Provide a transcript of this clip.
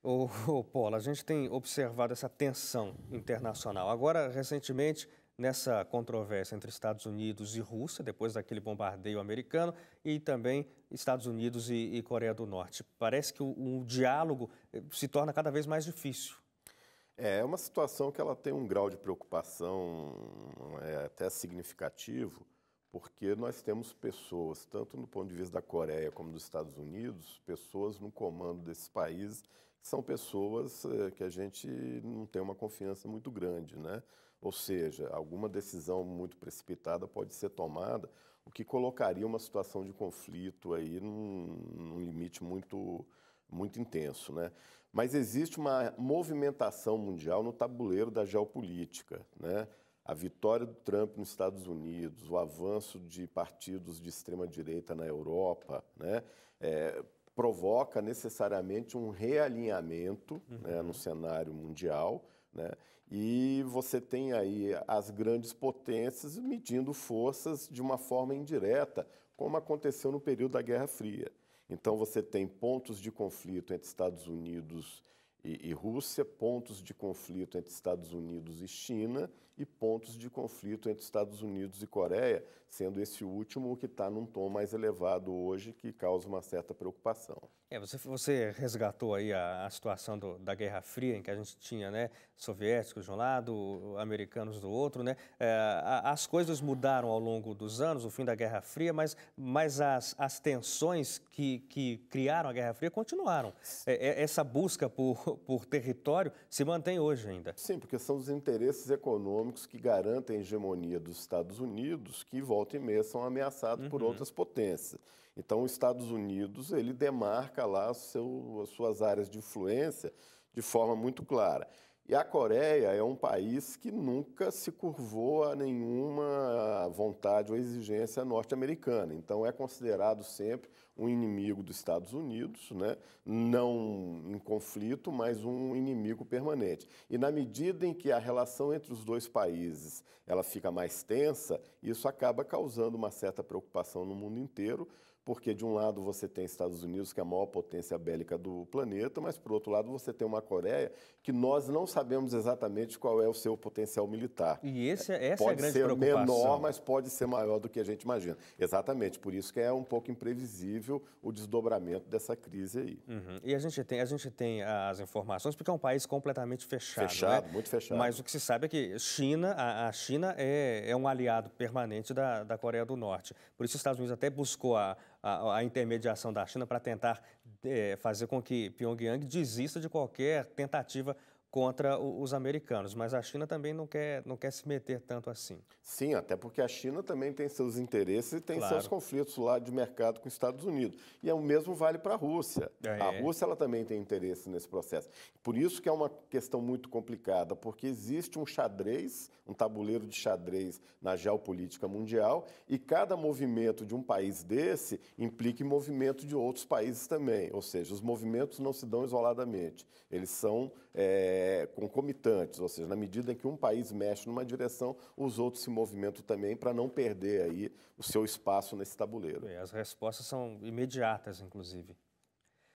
Ô, Paulo, a gente tem observado essa tensão internacional. Agora, recentemente, nessa controvérsia entre Estados Unidos e Rússia, depois daquele bombardeio americano, e também Estados Unidos e Coreia do Norte. Parece que o diálogo se torna cada vez mais difícil. É uma situação que ela tem um grau de preocupação até significativo, porque nós temos pessoas, tanto no ponto de vista da Coreia como dos Estados Unidos, pessoas no comando desses países que são pessoas que a gente não tem uma confiança muito grande, né? Ou seja, alguma decisão muito precipitada pode ser tomada, o que colocaria uma situação de conflito aí num limite muito intenso, né? Mas existe uma movimentação mundial no tabuleiro da geopolítica, né? A vitória do Trump nos Estados Unidos, o avanço de partidos de extrema-direita na Europa, né? Provoca necessariamente um realinhamento, né, no cenário mundial, né? E você tem aí as grandes potências medindo forças de uma forma indireta, como aconteceu no período da Guerra Fria. Então, você tem pontos de conflito entre Estados Unidos e Rússia, pontos de conflito entre Estados Unidos e China e pontos de conflito entre Estados Unidos e Coreia, sendo esse último o que está num tom mais elevado hoje, que causa uma certa preocupação. Você resgatou aí a situação da Guerra Fria, em que a gente tinha, né, soviéticos de um lado, americanos do outro, né? As coisas mudaram ao longo dos anos, o fim da Guerra Fria, mas as tensões que criaram a Guerra Fria continuaram. Essa busca por território se mantém hoje ainda. Sim, porque são os interesses econômicos que garantem a hegemonia dos Estados Unidos, que volta e meia são ameaçados por outras potências. Então, os Estados Unidos, ele demarca lá as suas áreas de influência de forma muito clara. E a Coreia é um país que nunca se curvou a nenhuma vontade ou exigência norte-americana. Então, é considerado sempre um inimigo dos Estados Unidos, né? Não em conflito, mas um inimigo permanente. E na medida em que a relação entre os dois países ela fica mais tensa, isso acaba causando uma certa preocupação no mundo inteiro, porque de um lado você tem Estados Unidos, que é a maior potência bélica do planeta, mas por outro lado você tem uma Coreia que nós não sabemos exatamente qual é o seu potencial militar. E essa é a Pode grande ser preocupação. menor, mas pode ser maior do que a gente imagina. Exatamente, por isso que é um pouco imprevisível o desdobramento dessa crise aí. E a gente tem as informações, porque é um país completamente fechado, Fechado, né? muito fechado. Mas o que se sabe é que a China é um aliado permanente da Coreia do Norte. Por isso, os Estados Unidos até buscou a intermediação da China para tentar fazer com que Pyongyang desista de qualquer tentativa contra os americanos. Mas a China também não quer se meter tanto assim. Sim, até porque a China também tem seus interesses e tem Claro. seus conflitos lá de mercado com os Estados Unidos. E o mesmo vale para a Rússia. A Rússia ela também tem interesse nesse processo. Por isso que é uma questão muito complicada, porque existe um xadrez, um tabuleiro de xadrez na geopolítica mundial, e cada movimento de um país desse implica em movimento de outros países também. Ou seja, os movimentos não se dão isoladamente, eles são concomitantes, ou seja, na medida em que um país mexe numa direção, os outros se movimentam também para não perder aí o seu espaço nesse tabuleiro. As respostas são imediatas, inclusive.